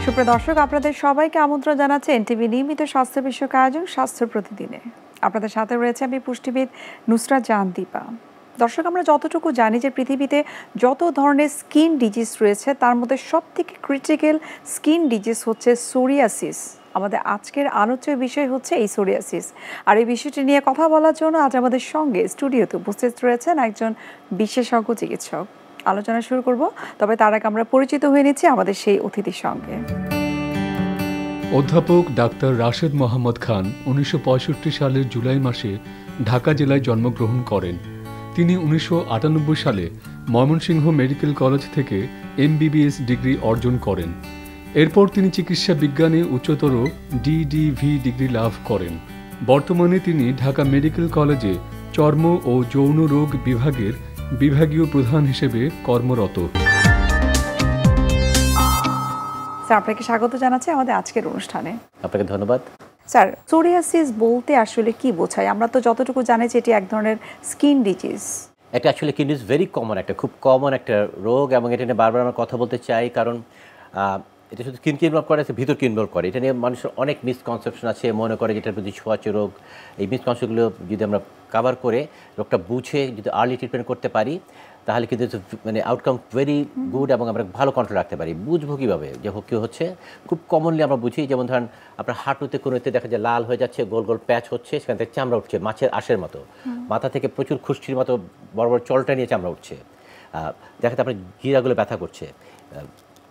সুপ্রিয় দর্শক, আপনাদের সবাইকে আমন্ত্রণ জানাচ্ছে এনটিভি নিয়মিত স্বাস্থ্য বিষয়ক আয়োজন স্বাস্থ্য প্রতিদিনে। আপনাদের সাথে রয়েছে আমি পুষ্টিবিদ নুসরাত জাহান দীপা। দর্শক, আমরা যতটুকু জানি যে পৃথিবীতে যত ধরনের স্কিন ডিজিজ রয়েছে তার মধ্যে সবথেকে ক্রিটিক্যাল স্কিন ডিজিজ হচ্ছে সোরিয়াসিস। আমাদের আজকের আলোচ্য বিষয় হচ্ছে এই সোরিয়াসিস। আর এই বিষয়টি নিয়ে কথা বলার জন্য আজ আমাদের সঙ্গে স্টুডিওতে উপস্থিত রয়েছেন একজন বিশেষজ্ঞ চিকিৎসক। আলোচনা শুরু করব, তবে তার আগে আমরা পরিচিত হয়ে নিচ্ছি আমাদের সেই অতিথির সঙ্গে। অধ্যাপক ডাক্তার রাশেদ মোহাম্মদ খান 1965 সালের জুলাই মাসে ঢাকা জেলায় জন্মগ্রহণ করেন। তিনি 1998 সালে ময়মনসিংহ মেডিকেল কলেজ থেকে এমবিবিএস ডিগ্রি অর্জন করেন। এরপর তিনি চিকিৎসা বিজ্ঞানে উচ্চতর ডিডিভি ডিগ্রি লাভ করেন। বর্তমানে তিনি ঢাকা মেডিকেল কলেজে চর্ম ও যৌন রোগ বিভাগের বিভাগীয় প্রধান হিসেবে কর্মরত। স্যার, আপনাকে স্বাগত জানাচ্ছি আমাদের আজকের অনুষ্ঠানে। আপনাকে ধন্যবাদ। স্যার, সোরিয়াসিস বলতে আসলে কি বোঝায়? আমরা তো যতটুকু জানি যে এটি এক ধরনের স্কিন ডিজিজ। এটা actually kidney is very common, খুব কমন একটা রোগ, এবং এটা নিয়ে বারবার আমরা কথা বলতে চাই, কারণ এটা শুধু স্কিনকে ইনভলভ করে, ভিতরকে ইনভলভ করে। এটা নিয়ে মানুষের অনেক মিসকনসেপশন আছে, মনে করে যেটার প্রতি ছোঁয়াচে রোগ। এই মিসকনসেপ্টগুলো যদি আমরা কাভার করে রোগটা বুঝে যদি আর্লি ট্রিটমেন্ট করতে পারি, তাহলে কিন্তু মানে আউটকাম ভেরি গুড, এবং আমরা ভালো কন্ট্রোল রাখতে পারি। বুঝবো কীভাবে যে কী হচ্ছে? খুব কমনলি আমরা বুঝি, যেমন ধরেন আপনার হাঁটুতে কোনোতে দেখা যায় লাল হয়ে যাচ্ছে, গোল গোল প্যাচ হচ্ছে, সেখান থেকে চামড়া উঠছে মাছের আঁশের মতো, মাথা থেকে প্রচুর খুশকির মতো বড় বড় চলটা নিয়ে চামড়া উঠছে, দেখা যায় আপনার গিরাগুলো ব্যথা করছে।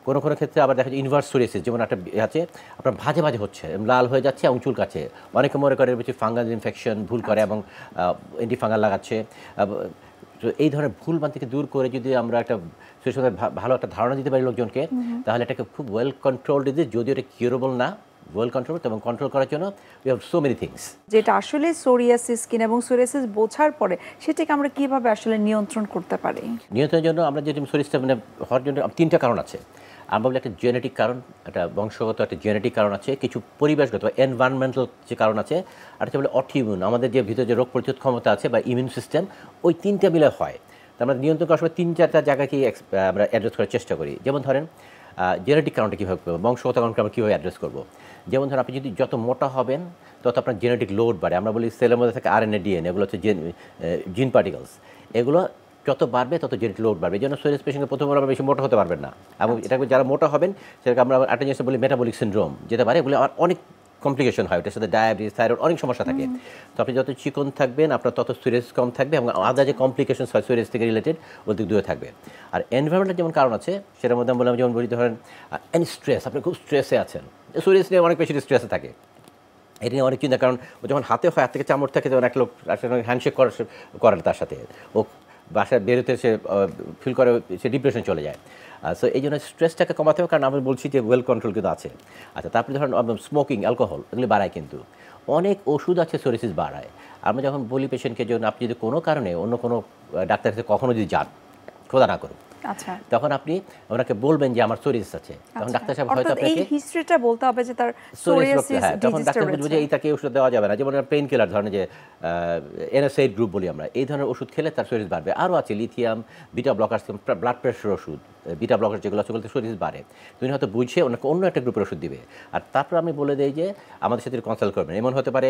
কোনো কোনো ক্ষেত্রে আবার দেখা যায় ইনভার্স সোরিয়াসিস, যেমন একটা আছে আপনার ভাজে ভাজে হচ্ছে, লাল হয়ে যাচ্ছে এবং চুলকাচ্ছে। অনেকে মনে করে বেশি ফাঙ্গাল ইনফেকশন, ভুল করে এবং অ্যান্টিফাঙ্গাল লাগাচ্ছে। তো এই ধরনের ভুল মান থেকে দূর করে যদি আমরা একটা ভালো একটা ধারণা দিতে পারি লোকজনকে, তাহলে এটাকে খুব ওয়েল কন্ট্রোল ডিজিজ, যদিও এটা কিউরেবল না, ওয়েল কন্ট্রোল, এবং কন্ট্রোল করার জন্য we have so many things. যেটা আসলে সোরিয়াসিস স্কিন এবং সোরিয়াসিস বোঝার পরে সেটাকে আমরা কিভাবে আসলে নিয়ন্ত্রণ করতে পারি? নিয়ন্ত্রণের জন্য আমরা যে সোরিয়াসিস মানে হওয়ার জন্য তিনটা কারণ আছে। আমরা বলি একটা জেনেটিক কারণ, একটা বংশগত একটা জেনেটিক কারণ আছে, কিছু পরিবেশগত বা এনভায়রনমেন্টাল যে কারণ আছে, আর হচ্ছে বলে অটিইমিউন, আমাদের যে ভিতরে যে রোগ প্রতিরোধ ক্ষমতা আছে বা ইমিউন সিস্টেম, ওই তিনটা মিলে হয়। তো আমরা নিয়ন্ত্রণ করার সময় 3-4টা জায়গাকেই আমরা অ্যাড্রেস করার চেষ্টা করি। যেমন ধরেন জেনেটিক কারণটা কীভাবে করবো, বংশগত কারণকে আমরা কীভাবে অ্যাড্রেস করবো। যেমন ধরেন আপনি যদি যত মোটা হবেন তত আপনার জেনেটিক লোড বাড়ে। আমরা বলি সেলের মধ্যে থাকে আরএনএ, ডিএনএ, এগুলো হচ্ছে জিন পার্টিকেলস, এগুলো যত বাড়বে তত জেনেটিক লোড বাড়বে। এই জন্য সোরিয়াসিস পেশেন্টকে প্রথমে আমরা বেশি মোটা হতে পারবেন না, এবং এটাকে যারা মোটা হবেন সেটাকে আমরা একটা জিনিস বলি মেটাবলিক সিনড্রোম, যেতে পারে এগুলো আর অনেক কমপ্লিকেশন হয়, ওটার সাথে ডায়াবেটিস, থাইরয়েড, অনেক সমস্যা থাকে। তো আপনি যত চিকন থাকবেন আপনার তত সোরিয়াসিস কম থাকবে, এবং আদার যে কমপ্লিকেশন হয় সোরিয়াসিস থেকে রিলেটেড ওর দিক দূরে থাকবে। আর এনভায়রনমেন্টের যেমন কারণ আছে, সেটার মধ্যে আমি বললাম, যেমন বলি ধরেন এনি স্ট্রেস, আপনি খুব স্ট্রেসে আছেন, সোরিয়াসিস নিয়ে অনেক বেশি স্ট্রেসে থাকে। এটা নিয়ে অনেক চিন্তা, কারণ ও যখন হাতে হয়, হাত থেকে চামড় থাকে, তখন এক লোক হ্যান্ডশেক করে তার সাথে, ও বাসায় বেরোতে সে ফিল করে, সে ডিপ্রেশন চলে যায়। সো এই জন্য স্ট্রেসটাকে কমাতে হবে, কারণ আমি বলছি যে ওয়েল কন্ট্রোল কিন্তু আছে। আচ্ছা, তারপরে ধরুন স্মোকিং, অ্যালকোহল, এগুলি বাড়ায়, কিন্তু অনেক ওষুধ আছে সোরিয়াসিস বাড়ায়। আমরা যখন বলি পেশেন্টকে, জন্য আপনি যদি কোনো কারণে অন্য কোনো ডাক্তারের কাছে কখনো যদি যান, খোদা না করুন, আচ্ছা, তখন আপনি ওনাকে বলবেন যে আমার সোরিয়াসিস আছে, তখন ডাক্তার সাহেব হয়তো আপনাকে এই হিস্ট্রিটা বলতে হবে যে তার সোরিয়াসিস, তখন ডাক্তার বুঝবে যে এইটাকে ওষুধ দেওয়া যাবে না। যেমন পেইন কিলার ধরনের যে এনএসএইড গ্রুপ বলি আমরা, এই ধরনের ওষুধ খেলে তার সোরিয়াসিস বাড়বে। আরও আছে lithium, beta blockers, blood pressure ওষুধ, বিটা ব্লকার যেগুলো আছে, ওগুলোতে সোরিয়াসিস বাড়ে। তুমি হয়তো বুঝে ওনাকে অন্য একটা গ্রুপের ওষুধ দিবে, আর তারপর আমি বলে দিই যে আমাদের সাথে কনসাল্ট করবেন। এমন হতে পারে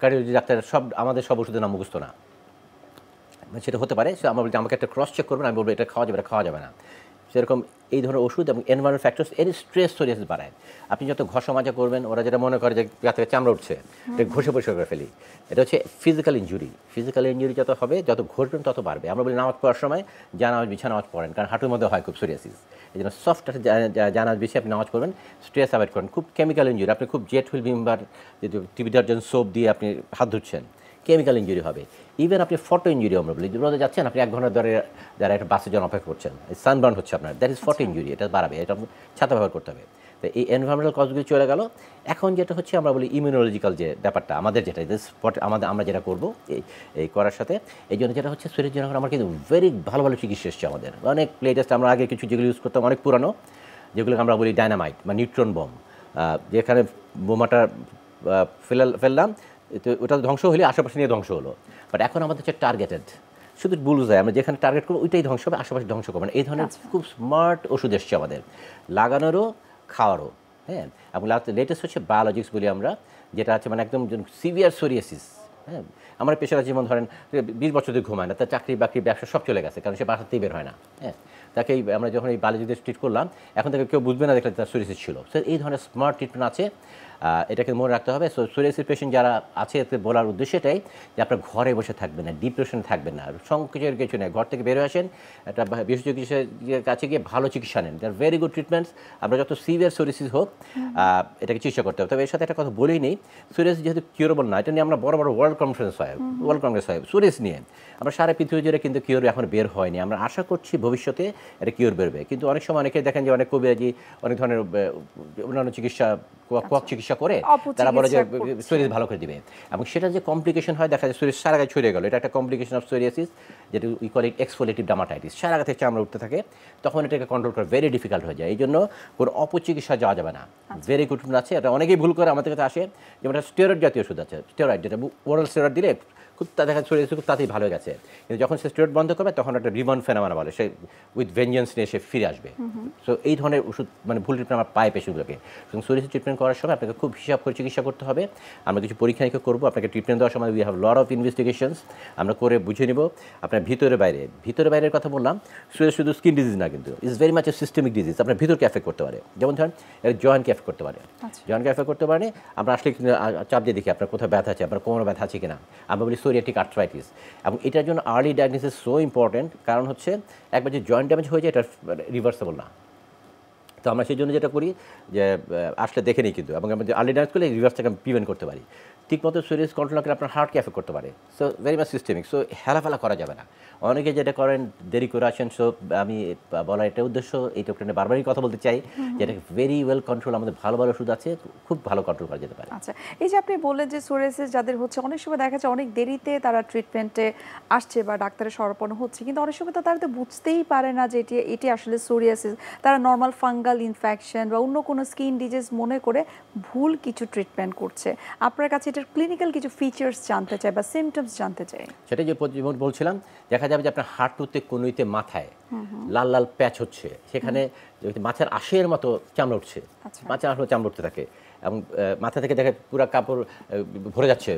কার্ডিওলজি ডাক্তার আমাদের সব ওষুধের নাম মুখস্থ না, সেটা হতে পারে। সে আমার বলতে আমাকে একটা ক্রস চেক করবেন, আমি বলবো এটা খাওয়া যাবে, এটা খাওয়া যাবে না। সেরকম এই ধরনের ওষুধ এবং এনভায়রনমেন্ট ফ্যাক্টরস এর স্ট্রেস সোরিয়াসিস বাড়ায়। আপনি যত ঘষা মাজা করবেন, ওরা যেটা মনে করে যে গা থেকে চামড়া উঠছে, এটা ঘষে পরিষ্কার করে ফেলি, এটা হচ্ছে ফিজিক্যাল ইঞ্জুরি। ফিজিক্যাল ইঞ্জুরি যত হবে, যত ঘষবেন তত বাড়বে। আমরা বলি নামাজ পড়ার সময় জানাজ বিছা নামাজ পড়েন, কারণ হাঁটুর মধ্যে হয় খুব সোরিয়াসিস। এই জন্য সফট জানাজ বিছিয়ে আপনি নামাজ পড়বেন, স্ট্রেস অ্যাভয়েড করেন। খুব কেমিক্যাল ইঞ্জুরি, আপনি খুব জেট হুইল ভিমবার যদি টিভি ডিটারজেন্ট সোপ দিয়ে আপনি হাত ধুচ্ছেন, কেমিক্যাল ইঞ্জুরি হবে। ইভেন আপনি ফটো ইঞ্জুরি, আমরা বলি রোদে যাচ্ছেন, আপনি 1 ঘন্টা ধরে যারা একটা বাসের জন্য অপেক্ষা করছেন, সানবার্ন হচ্ছে আপনার, দ্যাট ইজ ফটো ইঞ্জুরি, এটা বাড়াবে, এটা ছাতা ব্যবহার করতে হবে। তো এই এনভায়রনমেন্টাল কজগুলি চলে গেল। এখন যেটা হচ্ছে আমরা বলি ইমিউনোলজিক্যাল যে ব্যাপারটা, আমাদের যেটা আমরা যেটা করবো এই করার সাথে, এই জন্য যেটা হচ্ছে শরীরের জন্য আমার কিন্তু ভেরি ভালো ভালো চিকিৎসা এসছে আমাদের, অনেক লেটেস্ট। আমরা আগে কিছু যেগুলো ইউজ করতাম অনেক পুরানো, যেগুলোকে আমরা বলি ডায়নামাইট বা নিউট্রন বম, যেখানে বোমাটা ফেললাম, তো ওটা ধ্বংস হলে আশেপাশে নিয়ে ধ্বংস হলো। বাট এখন আমাদের হচ্ছে টার্গেটেড, শুধু বুলসআই, আমরা যেখানে টার্গেট করবো ওইটাই ধ্বংস হবে, আশেপাশে ধ্বংস করবো না। এই ধরনের খুব স্মার্ট ওষুধ এসছে আমাদের, লাগানোরও খাওয়ারও, হ্যাঁ। এবং লেটেস্ট হচ্ছে বায়োলজিক্স বলি আমরা, যেটা আছে মানে একদম সিভিয়ার সোরিয়াসিস, হ্যাঁ। আমার পেশার যেমন ধরেন 20 বছর ধরে ঘুমায় না, তার চাকরি বাকরি ব্যবসা সব চলে গেছে, কারণ সে বাসাতেই বের হয় না, হ্যাঁ। তাকে আমরা যখন এই বায়োলজিতে ট্রিট করলাম, এখন তাকে কেউ বুঝবে না দেখলে তার সোরিয়াসিস ছিল। সো এই ধরনের স্মার্ট ট্রিটমেন্ট আছে, এটাকে মনে রাখতে হবে। সো সোরিয়াসিস পেশেন্ট যারা আছে, এতে বলার উদ্দেশ্য এটাই যে আপনার ঘরে বসে থাকবেন না, ডিপ্রেশনে থাকবেন না, সংকোচের কিছু নেই, ঘর থেকে বের হয়ে আসেন, একটা বিশেষ চিকিৎসার কাছে গিয়ে ভালো চিকিৎসা নেন। There very good treatments. আমরা যত সিভিয়ার সোরিয়াসিস হোক এটাকে চিকিৎসা করতে হবে। তবে এর সাথে একটা কথা বলেই নেই, সোরিয়াসিস যেহেতু কিউরেবল না, এটা নিয়ে আমরা বড় বড় ওয়ার্ল্ড কনফারেন্স হয়, সোরিয়াসিস নিয়ে আমরা সারা পৃথিবী জুড়ে কিন্তু কিওর এখন বের হয়নি। আমরা আশা করছি ভবিষ্যতে এটা কিওর বেরবে, কিন্তু অনেক সময় অনেকে দেখেন যে অনেক কবিরাজি অনেক ধরনের অন্যান্য চিকিৎসা চিকিৎসা করে তারা বলে যে সোরিয়াসিস ভালো করে দিবে, এবং সেটা যে কমপ্লিকেশন হয়, দেখা যায় সোরিয়াসিস সারা গায়ে ছড়িয়ে গেল। এটা একটা কমপ্লিকেশন অফ সোরিয়াসিস, যেটা we call it exfoliative dermatitis. সারা গা থেকে চামড়া উঠতে থাকে, তখন এটাকে কন্ট্রোল করা ভেরি ডিফিকাল্ট হয়ে যায়। এই জন্য কোনো অপচিকিৎসা যাওয়া যাবে না। ভেরি গুড আছে, এটা অনেকেই ভুল করে আমাদের কাছে আসে, যেমন একটা স্টেরয়েড জাতীয় ওষুধ আছে, স্টেরয়েড, যেটা ওরাল স্টেরয়েড দিলে খুব দেখা সোরিয়াসিস খুব তাড়াতাড়ি ভালো হয়ে গেছে, কিন্তু যখন সে স্টেরয়েড বন্ধ করবে তখন একটা রিবন ফেনামেনা বলে, সে উইথ ভেঞ্জেন্স নিয়ে সে ফিরে আসবে। সো এই ধরনের ওষুধ মানে ভুল ট্রিটমেন্ট আমরা পাই পেশেন্টগুলোকে। সুতরাং সোরিয়াসিস ট্রিটমেন্ট করার সময় আপনাকে খুব হিসাব করে চিকিৎসা করতে হবে। আমরা কিছু পরীক্ষা নিরীক্ষা করবো, আপনাকে ট্রিটমেন্ট দেওয়ার সময় we have lot of investigations, আমরা করে বুঝে নিব আপনার ভিতরে বাইরের কথা বললাম। সোরিয়াসিস শুধু স্কিন ডিজিজ না, কিন্তু is very much A systemic disease, আপনার ভিতরকে এফেক্ট করতে পারে। যেমন ধরেন এর জয়েন্টকে এফেক্ট করতে পারে, জয়েন্টকে এফেক্ট করতে পারে। আমরা আসলে চাপ দিয়ে দেখি আপনার কোথাও ব্যথা আছে, আপনার কোমরে ব্যথা আছে কিনা, আমরা বলি সোরিয়াটিক আর্থ্রাইটিস। এবং এটার জন্য আর্লি ডায়াগনোসিস সো ইম্পর্টেন্ট, কারণ হচ্ছে একবার যে জয়েন্ট ড্যামেজ হয়ে যায় এটা রিভার্সেবল না। তো আমরা সেই জন্য যেটা করি যে আসলে দেখে নিই, কিন্তু এবং আমরা আর্লি ডায়াগনোস করলে রিভার্সটাকে প্রিভেন্ট করতে পারি। ঠিকমতো সোরিয়াসিস কন্ট্রোল না করে আপনার হার্টকে এফেক্ট করতে পারে। So very much systemic. So হেলাফেলা করা যাবে না। অনেকে যেটা করেন দেরি করে আসেন। সো আমি বলার এটা উদ্দেশ্য, এই টপিকটা বারবারই কথা বলতে চাই, যেটা ভেরি ওয়েল কন্ট্রোল, আমাদের ভালো ভালো ওষুধ আছে, খুব ভালো কন্ট্রোল করা যেতে পারে। আচ্ছা, এই যে আপনি বললেন যে সোরিয়াসিস যাদের হচ্ছে, অনেক সময় দেখা যায় অনেক দেরিতে তারা ট্রিটমেন্টে আসছে বা ডাক্তারের শরণাপন্ন হচ্ছে, কিন্তু অনেক সময় তো তারা তো বুঝতেই পারে না যে এটি আসলে সোরিয়াসিস। তারা নর্মাল ফাঙ্গাল ইনফেকশন বা অন্য কোনো স্কিন ডিজিজ মনে করে ভুল কিছু ট্রিটমেন্ট করছে। আপনার কাছে এটার ক্লিনিক্যাল কিছু ফিচার্স জানতে চাই বা সিমটমস জানতে চাই। সেটা যে বলছিলাম, দেখা যাবে যে আপনার হাঁটুতে কনুইতে মাথায় লাল লাল প্যাচ হচ্ছে, সেখানে মাথার আশের মতো চামড়া উঠছে, মাথার আসলে চামড়া উঠতে থাকে, এবং মাথা থেকে দেখে পুরো কাপড় ভরে যাচ্ছে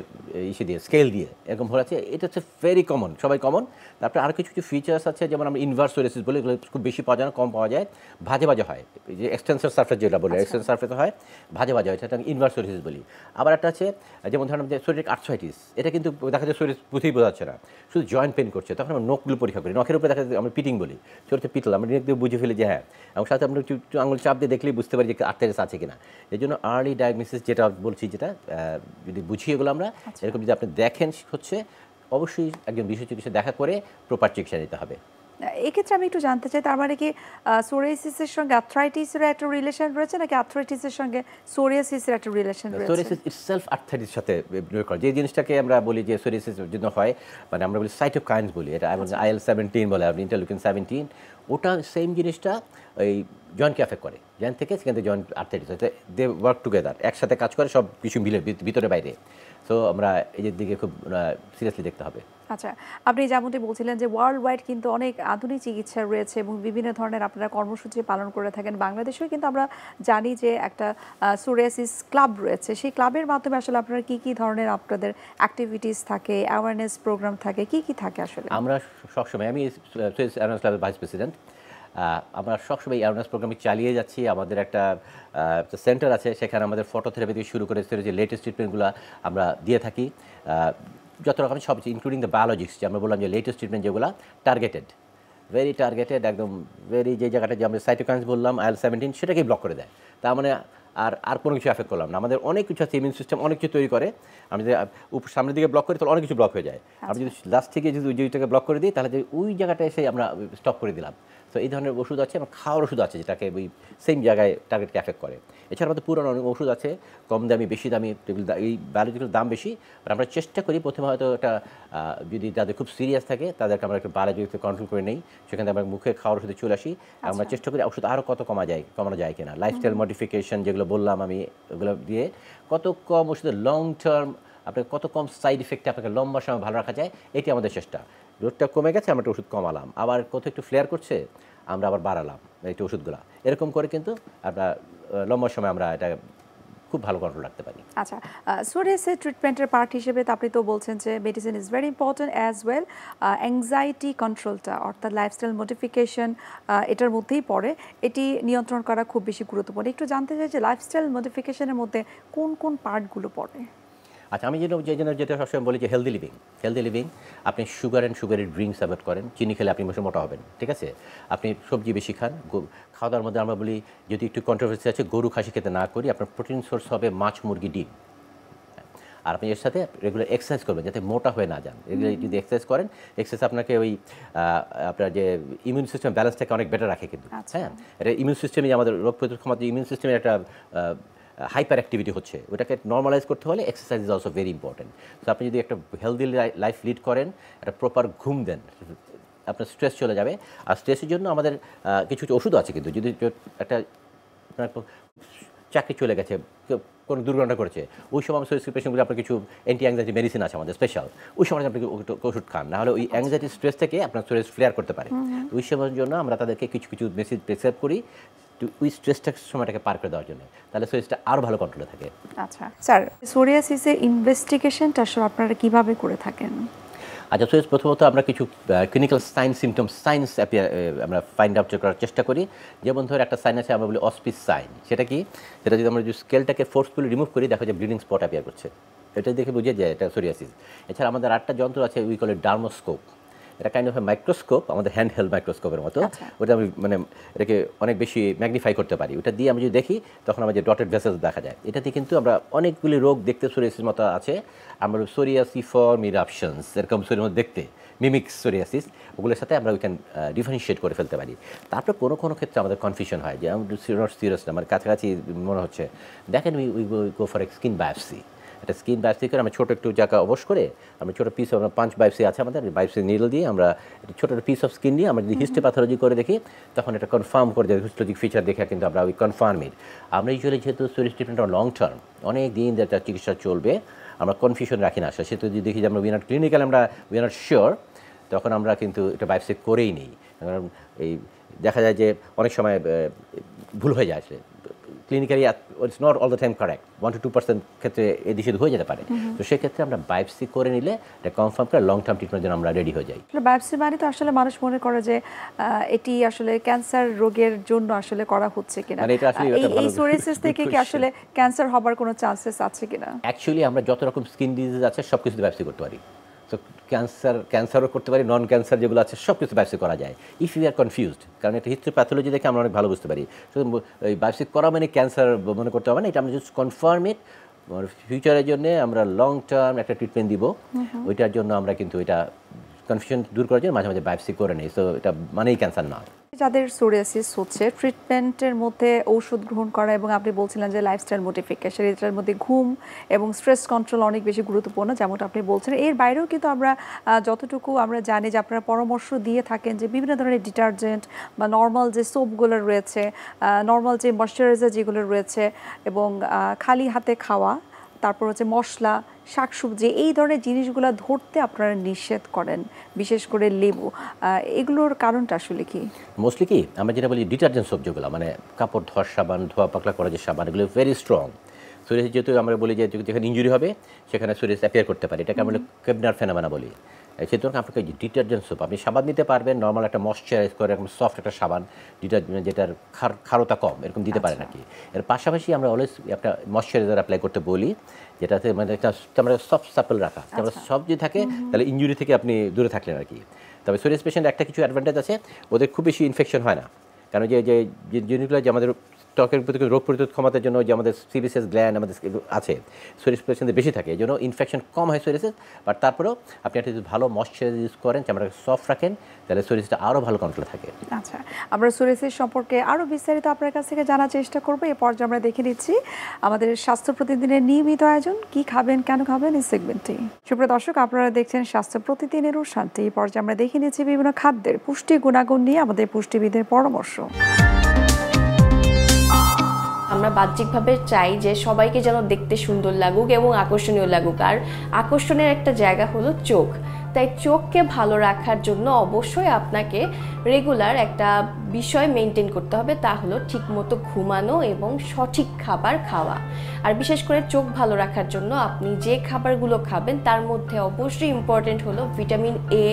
ইসে দিয়ে, স্কেল দিয়ে এরকম ভরে যাচ্ছে। এটা হচ্ছে ভেরি কমন, সবাই কমন। তারপরে আরও কিছু কিছু ফিচার্স আছে, যেমন আমরা ইনভার্স সোরিয়াসিস বলি, এগুলো খুব বেশি পাওয়া যায় না, কম পাওয়া যায়, ভাজে ভাজে হয়। এই যে এক্সটেন্সর সারফেস যেটা বলে, এক্সটেন্সর সারফেস হয়, ভাজে ভাজে হয়, সেটা ইনভার্স সোরিয়াসিস বলি। আবার একটা আছে যেমন ধরেন যে সোরিয়াটিক আর্থ্রাইটিস, এটা কিন্তু দেখা যায় সোরিয়াস পুঁথেই বোঝা যাচ্ছে না, শুধু জয়েন্ট পেন করছে, তখন আমরা নখগুলো পরীক্ষা করি, নখের উপরে দেখা যায় আমরা পিটিং বলি, ছোটো পিতল, আমরা নেক দিয়ে বুঝে ফেলি যে হ্যাঁ, এবং সাথে আমরা একটু আঙুল চাপ দিয়ে দেখলেই বুঝতে পারি যে আর্থ্রাইটিস আছে কিনা। এই জন্য আর্লি ডায়াগনোসিস যেটা বলছি, যেটা যদি বুঝি এগুলো আমরা, এরকম যদি আপনি দেখেন হচ্ছে, অবশ্যই একজন বিশেষ চিকিৎসা দেখা করে প্রপার চিকিৎসা নিতে হবে। এক্ষেত্রে আমি একটু জানতে চাই, তার মানে কি সোরিয়াসিসের সঙ্গে আর্থ্রাইটিসের একটা রিলেশন রয়েছে, নাকি আর্থ্রাইটিসের সঙ্গে সোরিয়াসিসের একটা রিলেশন রয়েছে? সোরিয়াসিস ইটসেলফ আর্থ্রাইটিসের সাথে করে, যে জিনিসটাকে আমরা বলি যে সোরিয়াসিস জন্য হয়, মানে আমরা বলি সাইটোকাইনস বলি, এটা IL-17 বলে, আপনি ইন্টারলিউকিন 17, ওটা সেম জিনিসটা ওই জয়েন্টকে এফেক্ট করে, জয়েন্ট থেকে সেখান থেকে জয়েন্ট আর্থ্রাইটিস হচ্ছে, দে ওয়ার্ক টুগেদার, একসাথে কাজ করে, সব কিছু মিলে ভিতরে বাইরে। সো আমরা এই দিকে খুব সিরিয়াসলি দেখতে হবে। আচ্ছা, আপনি যেমনটি বলছিলেন যে ওয়ার্ল্ড ওয়াইড কিন্তু অনেক আধুনিক চিকিৎসা রয়েছে এবং বিভিন্ন ধরনের আপনারা কর্মসূচি পালন করে থাকেন। বাংলাদেশেও কিন্তু আমরা জানি যে একটা সোরিয়াসিস ক্লাব রয়েছে, সেই ক্লাবের মাধ্যমে আসলে আপনারা কি কি ধরনের আপনাদের অ্যাক্টিভিটিস থাকে, অ্যাওয়ারনেস প্রোগ্রাম থাকে, কি কি থাকে আসলে? আমরা সবসময়, আমি সোরিয়াসিস অ্যাওয়ারনেস ক্লাবের ভাইস প্রেসিডেন্ট, আমরা সবসময় অ্যাওয়ারনেস প্রোগ্রাম চালিয়ে যাচ্ছি। আমাদের একটা সেন্টার আছে, সেখানে আমাদের ফটোথেরাপি থেকে শুরু করে যে লেটেস্ট ট্রিটমেন্টগুলো আমরা দিয়ে থাকি, যত রকম সব, ইনক্লুডিং দ্য বায়োলজিক্স, যে আমরা বললাম যে লেটেস্ট ট্রিটমেন্ট যেগুলো টার্গেটেড, ভেরি টার্গেটেড, একদম ভেরি, যে জায়গাটা যে আমরা সাইটোকাইনস বললাম IL-17, সেটাকেই ব্লক করে দেয়। তার মানে আর কোনো কিছু এফেক্ট করলাম না। আমাদের অনেক কিছু আছে, ইমিউন সিস্টেম অনেক কিছু তৈরি করে, আমি যদি সামনের দিকে ব্লক করি তাহলে অনেক কিছু ব্লক হয়ে যায়। আমি যদি লাস্ট থেকে যদি ওই জায়গাটাকে ব্লক করে দিই, তাহলে ওই জায়গাটা এসে আমরা স্টপ করে দিলাম। তো এই ধরনের ওষুধ আছে, এবং খাওয়ার ওষুধ আছে যেটাকে ওই সেম জায়গায় টার্গেটকে এফেক্ট করে। এছাড়া আমাদের পুরনো অনেক ওষুধ আছে, কম দামি, বেশি দামি, এই বায়োলজিক্যাল দাম বেশি, আর আমরা চেষ্টা করি প্রথমে হয়তো একটা যদি তাদের খুব সিরিয়াস থাকে তাদেরকে আমরা একটু বায়োলজিক্যাল কন্ট্রোল করে নেই, সেখানে আমরা মুখে খাওয়ার ওষুধে চলে আসি। আমরা চেষ্টা করি ওষুধ আরও কত কমানো যায় কিনা, লাইফস্টাইল মডিফিকেশন যেগুলো বললাম আমি, ওগুলো দিয়ে কত কম ওষুধের লং টার্ম, আপনাকে কত কম সাইড ইফেক্টে আপনাকে লম্বা সময় ভালো রাখা যায়, এটি আমাদের চেষ্টা। রোগটা কমে গেছে, আমরা একটা ওষুধ কমালাম, আবার কোথাও একটু ফ্লেয়ার করছে, আমরা আবার বাড়ালাম একটু ওষুধগুলো, এরকম করে কিন্তু আমরা লম্বা সময় আমরা এটা খুব ভালো কন্ট্রোল রাখতে পারি। আচ্ছা, সোরিয়াসিস ট্রিটমেন্টের পার্ট হিসেবে তো আপনি তো বলছেন যে medicine is very important as well anxiety কন্ট্রোলটা অর্থাৎ লাইফস্টাইল মডিফিকেশন এটার মধ্যেই পড়ে, এটি নিয়ন্ত্রণ করা খুব বেশি গুরুত্বপূর্ণ। একটু জানতে চাই যে লাইফস্টাইল মডিফিকেশনের মধ্যে কোন কোন পার্টগুলো পড়ে? আচ্ছা, আমি যেটা সবসময় বলি যে হেলদি লিভিং, আপনি সুগার অ্যান্ড সুগারের ড্রিঙ্কস অ্যাভয়েড করেন, চিনি খেলে আপনি বসে মোটা হবেন, ঠিক আছে? আপনি সবজি বেশি খান, খাওয়া দাওয়ার মধ্যে আমরা বলি যদি একটু কন্ট্রোভার্সি আছে গরু খাসি খেতে না করি, আপনার প্রোটিন সোর্স হবে মাছ, মুরগি, ডিম। আর আপনি এর সাথে রেগুলার এক্সারসাইজ করবেন যাতে মোটা হয়ে না যান। রেগুলার যদি এক্সারসাইজ করেন, এক্সারসাইজ আপনাকে ওই আপনার যে ইমিউন সিস্টেম ব্যালেন্সটাকে অনেক বেটার রাখে কিন্তু। হ্যাঁ, এটা ইমিউন সিস্টেমে আমাদের রোগ প্রতিরোধ ক্ষমতা, ইমিউন সিস্টেমের একটা হাইপার অ্যাক্টিভিটি হচ্ছে, ওটাকে নর্মালাইজ করতে হলে exercise is also very important. তো আপনি যদি একটা হেলদি লাইফ লিড করেন, একটা প্রপার ঘুম দেন, আপনার স্ট্রেস চলে যাবে। আর স্ট্রেসের জন্য আমাদের কিছু ওষুধ আছে কিন্তু, যদি একটা চাকরি চলে গেছে, কোনো দুর্ঘটনা করেছে, ওই সময় আমি সোরিয়াসিস পেশেন্টগুলো আপনার কিছু অ্যান্টি অ্যাংজাইটি মেডিসিন আছে আমাদের স্পেশাল, ওই সময় আপনি ওষুধ খান, নাহলে ওই অ্যাংজাইটি স্ট্রেস থেকে আপনার সোরিয়াসিস ফ্লেয়ার করতে পারে। ওই সময়ের জন্য আমরা তাদেরকে কিছু মেডিসিন প্রেসক্রাইব করি ওই স্ট্রেসটা সময়টাকে পার করে দেওয়ার জন্য, তাহলে সোরিয়াসিসটা আরও ভালো কন্ট্রোলে থাকে। আচ্ছা স্যার, সোরিয়াসিসের ইনভেস্টিগেশনটা আসলে আপনারা কিভাবে করে থাকেন? আচ্ছা, প্রথমত আমরা কিছু ক্লিনিক্যাল সাইন্স আমরা ফাইন্ড আউট করার চেষ্টা করি। যেমন ধর একটা সাইন আছে আমরা বলি অসপিস সাইন, সেটা কি? সেটা যদি আমরা যদি স্কেলটাকে ফোর্সফুলি রিমুভ করি, দেখা যায় ব্লিডিং স্পট অ্যাপিয়ার করছে, এটা দেখে বুঝে যায় এটা সোরিয়াসিস। এছাড়া আমাদের আরেকটা যন্ত্র আছে, উই কল ইট ডার্মোস্কোপ। এটা কাইন্ড অফ মাইক্রোস্কোপ, আমাদের হ্যান্ড হেল্ড মাইক্রোস্কোপের মতো। ওটা আমি এটাকে অনেক বেশি ম্যাগনিফাই করতে পারি। ওটা দিয়ে আমি যদি দেখি তখন আমার যে ডটেড ভেসেলস দেখা যায়। এটাতে কিন্তু আমরা অনেকগুলি রোগ দেখতে সোরিয়াসিস মতো আছে। আমরা সোরিয়াসিফর্ম ইরাপশনস এরকম মধ্যে দেখতে মিমিক্স সোরিয়াসিস, ওগুলোর সাথে আমরা উই ক্যান ডিফারেন্সিয়েট করে ফেলতে পারি। তারপরে কোনো ক্ষেত্রে আমাদের কনফিউশন হয় যে আমরা নট সিরিয়াস না, আমার কাছাকাছি মনে হচ্ছে, দেখেন we go for a skin biopsy. একটা স্কিন বায়োপসি করে আমরা ছোটো একটু জায়গা অবশ করে আমরা ছোটো পিস, আমরা 5 বায়োপসি আছে আমাদের, বায়োপসি নিডল দিয়ে আমরা ছোটো একটা পিস অফ স্কিন নিয়ে আমরা যদি হিস্টোপ্যাথোলজি করে দেখি, তখন এটা কনফার্ম করে দেয়, হিস্টোলজিক ফিচার দেখে কিন্তু আমরা ওই কনফার্মিট। আমরা ইউজুয়ালি যেহেতু সোরিয়াসিস ট্রিটমেন্ট লং টার্ম, অনেক দিন তার চিকিৎসা চলবে, আমরা কনফিউশন রাখি না। সেহেতু যদি দেখি যে আমরা উই আর নট শিওর, তখন আমরা কিন্তু এটা বায়োপসি করেই নিই। কারণ এই দেখা যায় যে অনেক সময় ভুল হয়ে যায়, আসলে clinically it's not all the time correct, 1-2% ক্ষেত্রে এদিকে হয়ে যেতে পারে। তো সেক্ষেত্রে আমরা বায়োপসি করে নিলে এটা কনফার্ম করে লং টার্ম ট্রিটমেন্টের জন্য আমরা রেডি হয়ে যাই। বায়োপসি মানে তো আসলে মানুষ মনে করে যে এটি আসলে ক্যান্সার রোগের জন্য আসলে করা হচ্ছে কিনা, এই সোরিয়াসিস থেকে কি আসলে ক্যান্সার হবার কোনো চান্সেস আছে কিনা? অ্যাকচুয়ালি আমরা যত রকম স্কিন ডিজিজ আছে সব কিছু বায়োপসি করতে পারি। তো ক্যান্সারও করতে পারি, নন ক্যান্সার যেগুলো আছে সব কিছু বায়োপসি করা যায় ইফ ইউ আর কনফিউজড। কারণ এটা হিস্টোপ্যাথোলজি দেখে আমরা অনেক ভালো বুঝতে পারি। শুধু ওই বায়োপসি করা মানে ক্যান্সার মনে করতে হবে না, এটা আমরা জাস্ট কনফার্ম ইট। ফিউচারের জন্য আমরা লং টার্ম একটা ট্রিটমেন্ট দিব, ওইটার জন্য আমরা কিন্তু এটা কনফিউশন দূর করার জন্য মাঝে মাঝে বায়োপসি করে নেই। সো এটা মানেই ক্যান্সার না। যাদের সোরিয়াসিস হচ্ছে, ট্রিটমেন্টের মধ্যে ঔষধ গ্রহণ করা এবং আপনি বলছিলেন যে লাইফস্টাইল মডিফিকেশন, এটার মধ্যে ঘুম এবং স্ট্রেস কন্ট্রোল অনেক বেশি গুরুত্বপূর্ণ, যেমনটা আপনি বলছেন। এর বাইরেও কিন্তু আমরা যতটুকু আমরা জানি যে আপনারা পরামর্শ দিয়ে থাকেন যে বিভিন্ন ধরনের ডিটারজেন্ট বা নর্মাল যে সোপগুলো রয়েছে, নর্মাল যে ময়শ্চারাইজার যেগুলো রয়েছে, এবং খালি হাতে খাওয়া, তারপর হচ্ছে মশলা, শাকসবজি, এই ধরনের জিনিসগুলো ধরতে আপনারা নিষেধ করেন, বিশেষ করে লেবু। এগুলোর কারণটা আসলে কি? মোস্টলি কি আমরা যেটা বলি ডিটারজেন্ট সোপ, যেগুলো মানে কাপড় ধোয়ার সাবান, ধোয়া পাকলা করা যে সাবান, এগুলো ভেরি স্ট্রং। সোরিয়াসিস যেহেতু আমরা বলি যে যেখানে ইনজুরি হবে সেখানে সোরিয়াসিস অ্যাপিয়ার করতে পারে, এটাকে আমরা কেবনার ফেনোমেনা বলি। সেজন্য আপনাকে ডিটারজেন্ট সোপ, আপনি সাবান নিতে পারবেন, নর্মাল একটা ময়শ্চারাইজ করে এরকম সফট একটা সাবান, ডিটারজেন্ট যেটার খারতা কম, এরকম দিতে পারেন আর কি। এর পাশাপাশি আমরা অলওয়েজ একটা ময়শ্চারাইজার অ্যাপ্লাই করতে বলি, যেটাতে মানে একটা আমরা সফট সাপল রাখা, আমরা সফট যদি থাকে তাহলে ইনজুরি থেকে আপনি দূরে থাকলেন আর কি। তবে সোরিয়াসিস পেশেন্ট একটা কিছু অ্যাডভান্টেজ আছে, ওদের খুব বেশি ইনফেকশন হয় না। কারণ যে জিনিসগুলো যে আমাদের ত্বকের প্রতি রোগ প্রতিরোধ ক্ষমতার জন্য যে আমাদের সিবিসিএস গ্ল্যান্ড আমাদের আছে, সোরিয়াসিস পেশেন্টদের বেশি থাকে, এই জন্য ইনফেকশন কম হয় সোরিয়াসিস। বাট তারপরেও আপনি একটা যদি ভালো ময়শ্চারাইজার ইউজ করেন, চামড়াকে সফট রাখেন, তাহলে সোরিয়াসিসটা আরও ভালো কন্ট্রোলে থাকে। আচ্ছা, আমরা সোরিয়াসিস সম্পর্কে আরও বিস্তারিত আপনার কাছ থেকে জানার চেষ্টা করবো। এ পর্যায়ে আমরা দেখে নিচ্ছি আমাদের স্বাস্থ্য প্রতিদিনের নিয়মিত আয়োজন, কি খাবেন কেন খাবেন, এই সেগমেন্টটি। সুপ্রিয় দর্শক, আপনারা দেখছেন স্বাস্থ্য প্রতিদিনের অনুষ্ঠানটি। এই পর্যায়ে আমরা দেখে নিচ্ছি বিভিন্ন খাদ্যের পুষ্টি গুণাগুণ নিয়ে আমাদের পুষ্টিবিদের পরামর্শ। আমরা বাহ্যিকভাবে চাই যে সবাইকে যেন দেখতে সুন্দর লাগুক এবং আকর্ষণীয় লাগুক, আর আকর্ষণের একটা জায়গা হলো চোখ। তাই চোখকে ভালো রাখার জন্য অবশ্যই আপনাকে রেগুলার একটা বিষয় মেনটেন করতে হবে, তা হলো ঠিকমতো ঘুমানো এবং সঠিক খাবার খাওয়া। আর বিশেষ করে চোখ ভালো রাখার জন্য আপনি যে খাবারগুলো খাবেন তার মধ্যে অবশ্যই ইম্পর্টেন্ট হলো vitamin A,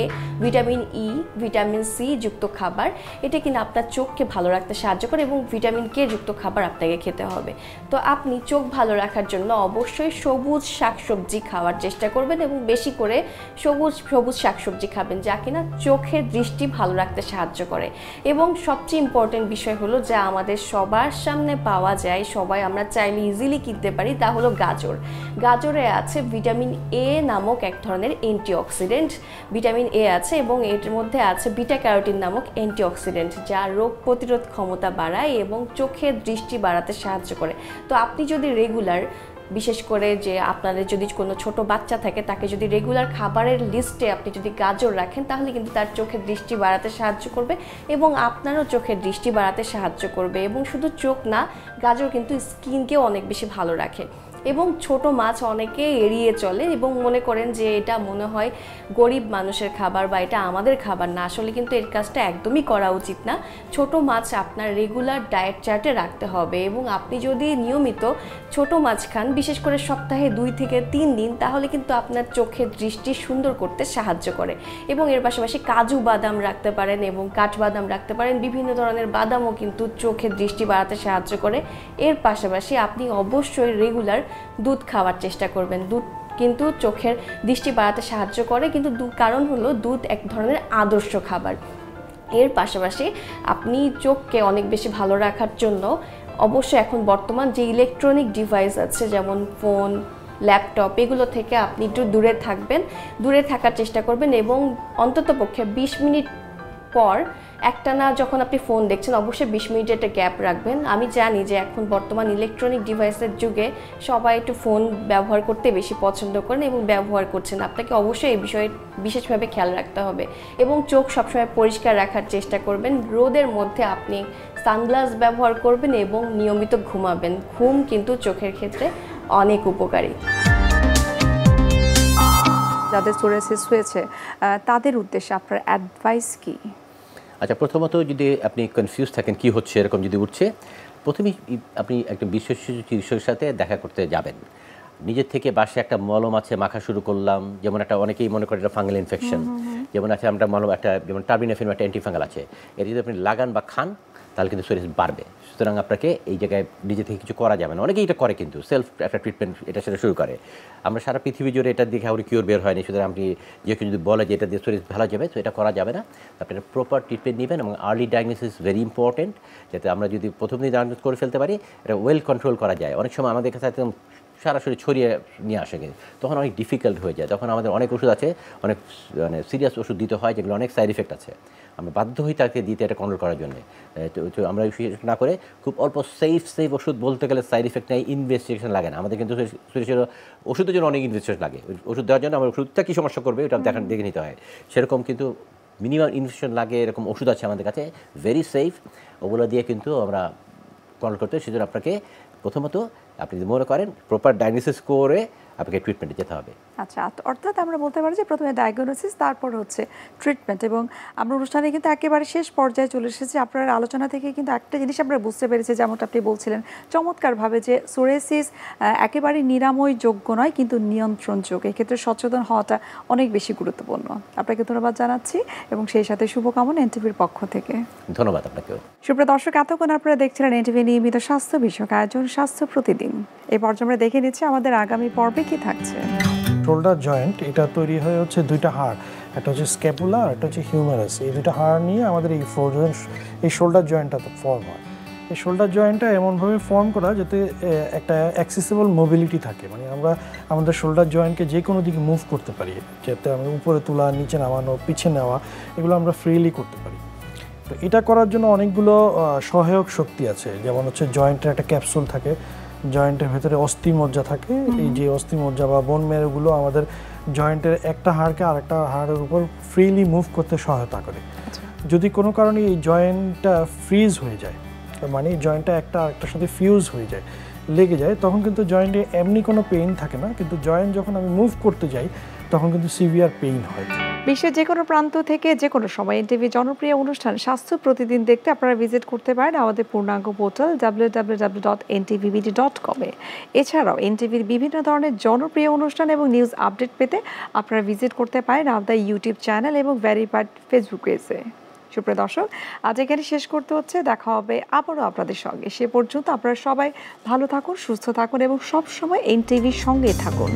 vitamin E, vitamin C যুক্ত খাবার। এটা কিনা আপনার চোখকে ভালো রাখতে সাহায্য করে এবং ভিটামিন কে যুক্ত খাবার আপনাকে খেতে হবে। তো আপনি চোখ ভালো রাখার জন্য অবশ্যই সবুজ শাকসবজি খাওয়ার চেষ্টা করবেন এবং বেশি করে সবুজ শাকসবজি খাবেন, যা কিনা চোখের দৃষ্টি ভালো রাখতে সাহায্য করে। এবং সবচেয়ে ইম্পর্টেন্ট বিষয় হলো যা আমাদের সবার সামনে পাওয়া যায়, সবাই আমরা চাইলে ইজিলি কিনতে পারি, তা হলো গাজর। গাজরে আছে ভিটামিন এ নামক এক ধরনের অ্যান্টিঅক্সিডেন্ট। ভিটামিন এ আছে এবং এর মধ্যে আছে বিটা ক্যারোটিন নামক অ্যান্টিঅক্সিডেন্ট, যা রোগ প্রতিরোধ ক্ষমতা বাড়ায় এবং চোখের দৃষ্টি বাড়াতে সাহায্য করে। তো আপনি যদি রেগুলার, বিশেষ করে যে আপনাদের যদি কোনো ছোট বাচ্চা থাকে তাকে যদি রেগুলার খাবারের লিস্টে আপনি যদি গাজর রাখেন, তাহলে কিন্তু তার চোখের দৃষ্টি বাড়াতে সাহায্য করবে এবং আপনারও চোখের দৃষ্টি বাড়াতে সাহায্য করবে। এবং শুধু চোখ না, গাজর কিন্তু স্কিনকেও অনেক বেশি ভালো রাখে। এবং ছোট মাছ অনেকে এড়িয়ে চলে এবং মনে করেন যে এটা মনে হয় গরিব মানুষের খাবার বা এটা আমাদের খাবার না। আসলে কিন্তু এর কাজটা একদমই করা উচিত না। ছোট মাছ আপনার রেগুলার ডায়েট চার্টে রাখতে হবে এবং আপনি যদি নিয়মিত ছোট মাছ খান, বিশেষ করে সপ্তাহে 2 থেকে 3 দিন, তাহলে কিন্তু আপনার চোখের দৃষ্টি সুন্দর করতে সাহায্য করে। এবং এর পাশাপাশি কাজু বাদাম রাখতে পারেন এবং কাঠবাদাম রাখতে পারেন। বিভিন্ন ধরনের বাদামও কিন্তু চোখের দৃষ্টি বাড়াতে সাহায্য করে। এর পাশাপাশি আপনি অবশ্যই রেগুলার দুধ খাওয়ার চেষ্টা করবেন। দুধ কিন্তু চোখের দৃষ্টি বাড়াতে সাহায্য করে, কিন্তু কারণ হলো দুধ এক ধরনের আদর্শ খাবার। এর পাশাপাশি আপনি চোখকে অনেক বেশি ভালো রাখার জন্য অবশ্যই এখন বর্তমান যে ইলেকট্রনিক ডিভাইস আছে, যেমন ফোন, ল্যাপটপ, এগুলো থেকে আপনি একটু দূরে থাকবেন, দূরে থাকার চেষ্টা করবেন এবং অন্ততপক্ষে 20 মিনিট পর একটানা যখন আপনি ফোন দেখছেন অবশ্যই 20 মিনিটের একটা গ্যাপ রাখবেন। আমি জানি যে এখন বর্তমান ইলেকট্রনিক ডিভাইসের যুগে সবাই একটু ফোন ব্যবহার করতে বেশি পছন্দ করেন এবং ব্যবহার করছেন। আপনাকে অবশ্যই এই বিষয়ে বিশেষভাবে খেয়াল রাখতে হবে এবং চোখ সবসময় পরিষ্কার রাখার চেষ্টা করবেন। রোদের মধ্যে আপনি সানগ্লাস ব্যবহার করবেন এবং নিয়মিত ঘুমাবেন। ঘুম কিন্তু চোখের ক্ষেত্রে অনেক উপকারী। যাদের সোরিয়াসিস হয়েছে তাদের উদ্দেশ্যে আপনার অ্যাডভাইস কি? আচ্ছা, প্রথমত যদি আপনি কনফিউজ থাকেন কি হচ্ছে, এরকম যদি উঠছে, প্রথমেই আপনি একটা বিশেষজ্ঞ চিকিৎসকের সাথে দেখা করতে যাবেন। নিজের থেকে বাসায় একটা মলম আছে মাখা শুরু করলাম, যেমন একটা অনেকেই মনে করে এটা ফাঙ্গাল ইনফেকশন, যেমন আছে আমরা মলম একটা যেমন টার্বিনাফিন একটা অ্যান্টিফাঙ্গাল আছে, এটা যদি আপনি লাগান বা খান তাহলে কিন্তু সোরিয়াসিস বাড়বে। সুতরাং আপনাকে এই জায়গায় নিজে থেকে কিছু করা যাবে না। অনেকেই এটা করে, কিন্তু সেলফ একটা ট্রিটমেন্ট এটা সেটা শুরু করে। আমরা সারা পৃথিবী জুড়ে এটা দেখে আমরা কিওর বের হয়নি। সুতরাং আপনি যে কেউ যদি বলে যে এটা দিয়ে সোরিয়াসিস ভালো যাবে, তো এটা করা যাবে না। আপনি একটা প্রপার ট্রিটমেন্ট নেবেন এবং আর্লি ডায়াগনোসিস ভেরি ইম্পর্টেন্ট, যাতে আমরা যদি প্রথম দিন ডায়াগনোস করে ফেলতে পারি, এটা ওয়েল কন্ট্রোল করা যায়। অনেক সময় আমাদের কাছে একদম সরাসরি ছড়িয়ে নিয়ে আসে, কিন্তু তখন অনেক ডিফিকাল্ট হয়ে যায়। তখন আমাদের অনেক ওষুধ আছে, অনেক সিরিয়াস ওষুধ দিতে হয়, যেগুলো অনেক সাইড এফেক্ট আছে। আমরা বাধ্য হই তাকে দিতে এটা কন্ট্রোল করার জন্য। তো আমরা না করে খুব অল্প সেফ ওষুধ, বলতে গেলে সাইড এফেক্ট নেই, ইনভেস্টিগেশন লাগে না। আমাদের কিন্তু ওষুধের জন্য অনেক ইনভেস্টিগেশন লাগে। ওষুধ দেওয়ার জন্য আমার ওষুধটা কী সমস্যা করবে ওটা দেখে নিতে হয়। সেরকম কিন্তু মিনিমাম ইনভেস্টিগেশন লাগে, এরকম ওষুধ আছে আমাদের কাছে ভেরি সেফ, ওগুলো দিয়ে কিন্তু আমরা কন্ট্রোল করতে হয়। সেজন্য আপনাকে প্রথমত আপনি যদি মনে করেন প্রপার ডায়াগনোসিস করে আপনাকে ট্রিটমেন্টে যেতে হবে। আচ্ছা, অর্থাৎ আমরা বলতে পারি যে প্রথমে ডায়াগনোসিস, তারপর হচ্ছে ট্রিটমেন্ট। এবং আমরা অনুষ্ঠানে কিন্তু একেবারে শেষ পর্যায়ে চলে এসেছি। আপনার আলোচনা থেকে কিন্তু একটা জিনিস আমরা বুঝতে পেরেছি, যেমনটা আপনি বলছিলেন চমৎকারভাবে, যে সোরিয়াসিস একেবারে নিরাময় যোগ্য নয়, কিন্তু নিয়ন্ত্রণযোগ্য। এক্ষেত্রে সচেতন হওয়াটা অনেক বেশি গুরুত্বপূর্ণ। আপনাকে ধন্যবাদ জানাচ্ছি এবং সেই সাথে শুভকামনা এনটিভির পক্ষ থেকে। ধন্যবাদ আপনাকেও। সুপ্রিয় দর্শক, এতক্ষণ আপনারা দেখছিলেন এনটিভি নিয়মিত স্বাস্থ্য বিষয়ক আয়োজন স্বাস্থ্য প্রতিদিন। এই পর্যায়ে আমরা দেখে নিচ্ছি আমাদের আগামী পর্বে কি থাকছে। শোল্ডার জয়েন্ট এটা তৈরি হয়ে হচ্ছে দুইটা হাড়, একটা হচ্ছে স্ক্যাপুলা আর একটা হচ্ছে হিউমেরাস। এই দুইটা হাড় নিয়ে আমাদের এই শোল্ডার জয়েন্টটা ফর্ম হয়। এই শোল্ডার জয়েন্টটা এমনভাবে ফর্ম করা যাতে একটা অ্যাক্সেসিবল মোবিলিটি থাকে, মানে আমরা আমাদের শোল্ডার জয়েন্টকে যে কোনো দিকে মুভ করতে পারি, যাতে আমরা উপরে তোলা, নিচে নামানো, পিছে নেওয়া, এগুলো আমরা ফ্রিলি করতে পারি। তো এটা করার জন্য অনেকগুলো সহায়ক শক্তি আছে, যেমন হচ্ছে জয়েন্টের একটা ক্যাপসুল থাকে, জয়েন্টের ভেতরে অস্থিমজ্জা থাকে। এই যে অস্থিমজ্জা বা বোন মেরুগুলো আমাদের জয়েন্টের একটা হাড়কে আরেকটা হাড়ের উপর ফ্রিলি মুভ করতে সহায়তা করে। যদি কোনো কারণে এই জয়েন্টটা ফ্রিজ হয়ে যায়, মানে জয়েন্টটা একটা আরেকটার সাথে ফিউজ হয়ে যায়, লেগে যায়, তখন কিন্তু জয়েন্টে এমনি কোনো পেইন থাকে না, কিন্তু জয়েন্ট যখন আমি মুভ করতে যাই তখন কিন্তু সিভিয়ার পেইন হয়। বিশ্বের যে কোনো প্রান্ত থেকে যে কোনো সময় এনটিভি জনপ্রিয় অনুষ্ঠান স্বাস্থ্য প্রতিদিন দেখতে আপনারা ভিজিট করতে পারেন আমাদের পূর্ণাঙ্গ পোর্টাল www.ntvbd.com এ। এছাড়াও এনটিভির বিভিন্ন ধরনের জনপ্রিয় অনুষ্ঠান এবং নিউজ আপডেট পেতে আপনারা ভিজিট করতে পারেন আমাদের ইউটিউব চ্যানেল এবং ভেরিফাইড ফেসবুক পেজে। সুপ্রিয় দর্শক, আজ এখানে শেষ করতে হচ্ছে, দেখা হবে আবারও আপনাদের সঙ্গে। সে পর্যন্ত আপনারা সবাই ভালো থাকুন, সুস্থ থাকুন এবং সবসময় এনটিভির সঙ্গে থাকুন।